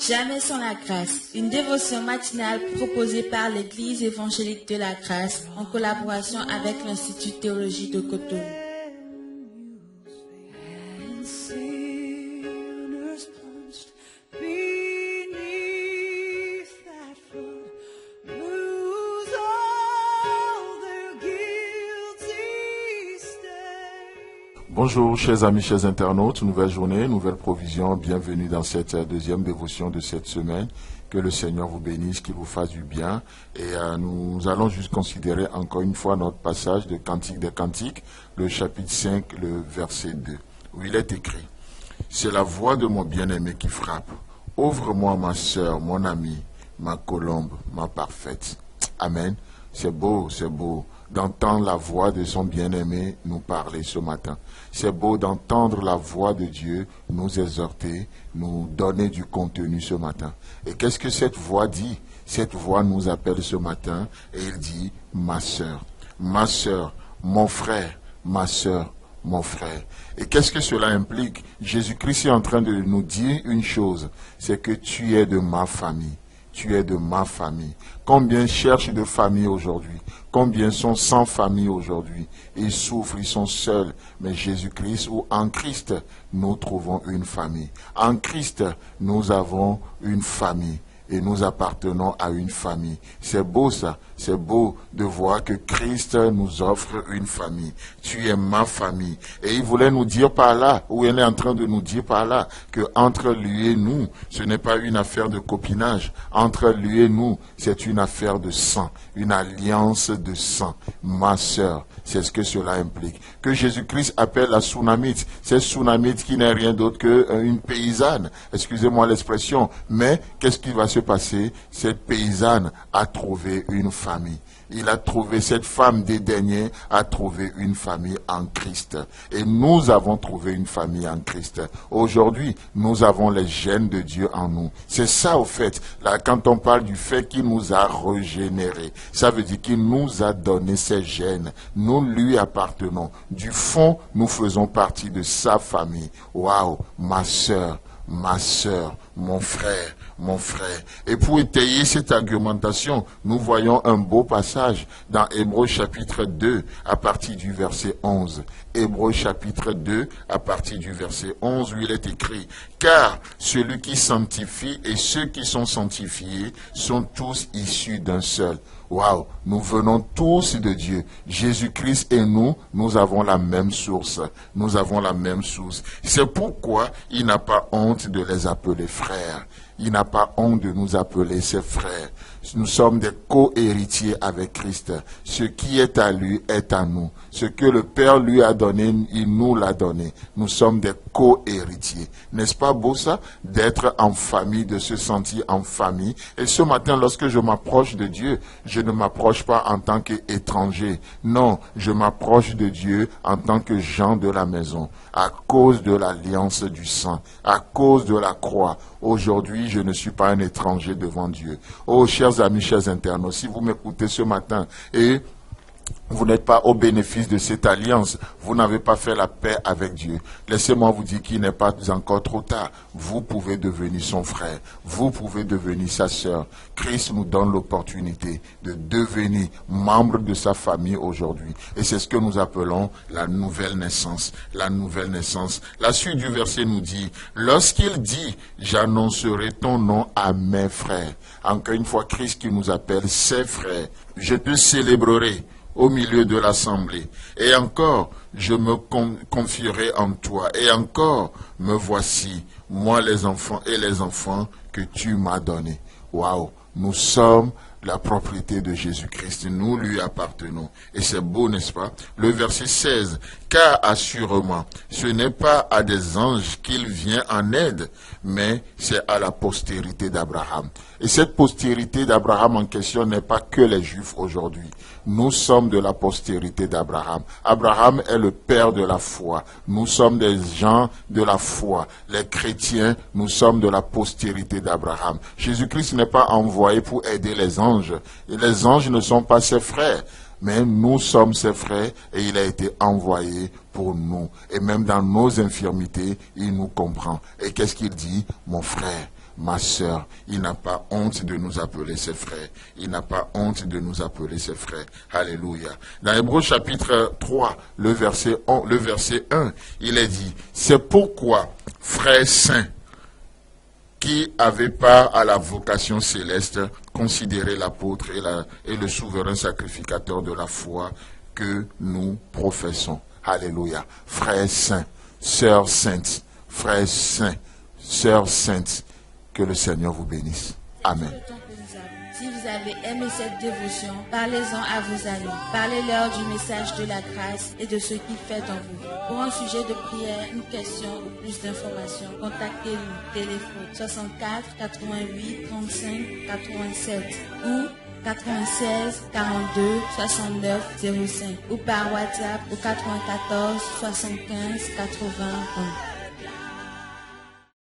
Jamais sans la grâce, une dévotion matinale proposée par l'Église évangélique de la grâce en collaboration avec l'Institut de théologie de Cotonou. Bonjour chers amis, chers internautes, nouvelle journée, nouvelle provision, bienvenue dans cette deuxième dévotion de cette semaine. Que le Seigneur vous bénisse, qu'il vous fasse du bien. Et nous allons juste considérer encore une fois notre passage de Cantique des Cantiques, le chapitre 5, le verset 2, où il est écrit « C'est la voix de mon bien-aimé qui frappe. Ouvre-moi ma sœur, mon amie, ma colombe, ma parfaite. » Amen. C'est beau d'entendre la voix de son bien-aimé nous parler ce matin. C'est beau d'entendre la voix de Dieu nous exhorter, nous donner du contenu ce matin. Et qu'est-ce que cette voix dit? Cette voix nous appelle ce matin et il dit « ma sœur, mon frère, ma sœur, mon frère ». Et qu'est-ce que cela implique? Jésus-Christ est en train de nous dire une chose, c'est que tu es de ma famille. Tu es de ma famille. Combien cherchent de famille aujourd'hui? Combien sont sans famille aujourd'hui? Ils souffrent, ils sont seuls. Mais Jésus-Christ ou en Christ, nous trouvons une famille. En Christ, nous avons une famille. Et nous appartenons à une famille. C'est beau ça. C'est beau de voir que Christ nous offre une famille. Tu es ma famille. Et il voulait nous dire par là, ou il est en train de nous dire par là, que entre lui et nous, ce n'est pas une affaire de copinage. Entre lui et nous, c'est une affaire de sang. Une alliance de sang. Ma sœur, c'est ce que cela implique. Que Jésus-Christ appelle la Sunamite. C'est Sunamite qui n'est rien d'autre qu'une paysanne. Excusez-moi l'expression. Mais qu'est-ce qui va se passer? Cette paysanne a trouvé une famille. Il a trouvé, cette femme dédaignée a trouvé une famille en Christ. Et nous avons trouvé une famille en Christ. Aujourd'hui, nous avons les gènes de Dieu en nous. C'est ça au fait, là, quand on parle du fait qu'il nous a régénérés. Ça veut dire qu'il nous a donné ses gènes. Nous lui appartenons. Du fond, nous faisons partie de sa famille. Waouh, ma sœur, mon frère, mon frère. Et pour étayer cette argumentation, nous voyons un beau passage dans Hébreux chapitre 2 à partir du verset 11. Hébreux chapitre 2 à partir du verset 11 où il est écrit « Car celui qui sanctifie et ceux qui sont sanctifiés sont tous issus d'un seul. » Waouh, nous venons tous de Dieu. Jésus-Christ et nous avons la même source. Nous avons la même source. C'est pourquoi il n'a pas honte de les appeler frères. Il n'a pas honte de nous appeler ses frères. Nous sommes des co-héritiers avec Christ. Ce qui est à lui est à nous. Ce que le Père lui a donné, il nous l'a donné. Nous sommes des co-héritiers. N'est-ce pas beau ça? D'être en famille, de se sentir en famille. Et ce matin, lorsque je m'approche de Dieu, je ne m'approche pas en tant qu'étranger. Non, je m'approche de Dieu en tant que gens de la maison. À cause de l'alliance du sang. À cause de la croix. Aujourd'hui, je ne suis pas un étranger devant Dieu. Oh, chers amis, chers internautes, si vous m'écoutez ce matin et vous n'êtes pas au bénéfice de cette alliance, vous n'avez pas fait la paix avec Dieu. Laissez-moi vous dire qu'il n'est pas encore trop tard. Vous pouvez devenir son frère. Vous pouvez devenir sa sœur. Christ nous donne l'opportunité de devenir membre de sa famille aujourd'hui. Et c'est ce que nous appelons la nouvelle naissance. La nouvelle naissance. La suite du verset nous dit, lorsqu'il dit, j'annoncerai ton nom à mes frères. Encore une fois, Christ qui nous appelle ses frères. Je te célébrerai au milieu de l'assemblée. Et encore, je me confierai en toi. Et encore, me voici, moi les enfants et les enfants que tu m'as donnés. Waouh, nous sommes la propriété de Jésus-Christ. Nous lui appartenons. Et c'est beau, n'est-ce pas? Le verset 16. Car assurément, ce n'est pas à des anges qu'il vient en aide, mais c'est à la postérité d'Abraham. Et cette postérité d'Abraham en question n'est pas que les Juifs aujourd'hui. Nous sommes de la postérité d'Abraham. Abraham est le père de la foi. Nous sommes des gens de la foi. Les chrétiens, nous sommes de la postérité d'Abraham. Jésus-Christ n'est pas envoyé pour aider les anges. Et les anges ne sont pas ses frères. Mais nous sommes ses frères et il a été envoyé pour nous. Et même dans nos infirmités, il nous comprend. Et qu'est-ce qu'il dit? Mon frère, ma sœur. Il n'a pas honte de nous appeler ses frères. Il n'a pas honte de nous appeler ses frères. Alléluia. Dans Hébreux chapitre 3, le verset 1, il est dit, c'est pourquoi, frères saints, qui avait part à la vocation céleste, considérez l'apôtre et le souverain sacrificateur de la foi que nous professons. Alléluia. Frères saints, sœurs saintes, frères saints, sœurs saintes, que le Seigneur vous bénisse. Amen. Si vous avez aimé cette dévotion, parlez-en à vos amis. Parlez-leur du message de la grâce et de ce qu'il fait en vous. Pour un sujet de prière, une question ou plus d'informations, contactez-nous. Téléphone 64 88 35 87 ou 96 42 69 05 ou par WhatsApp au 94 75 80 11.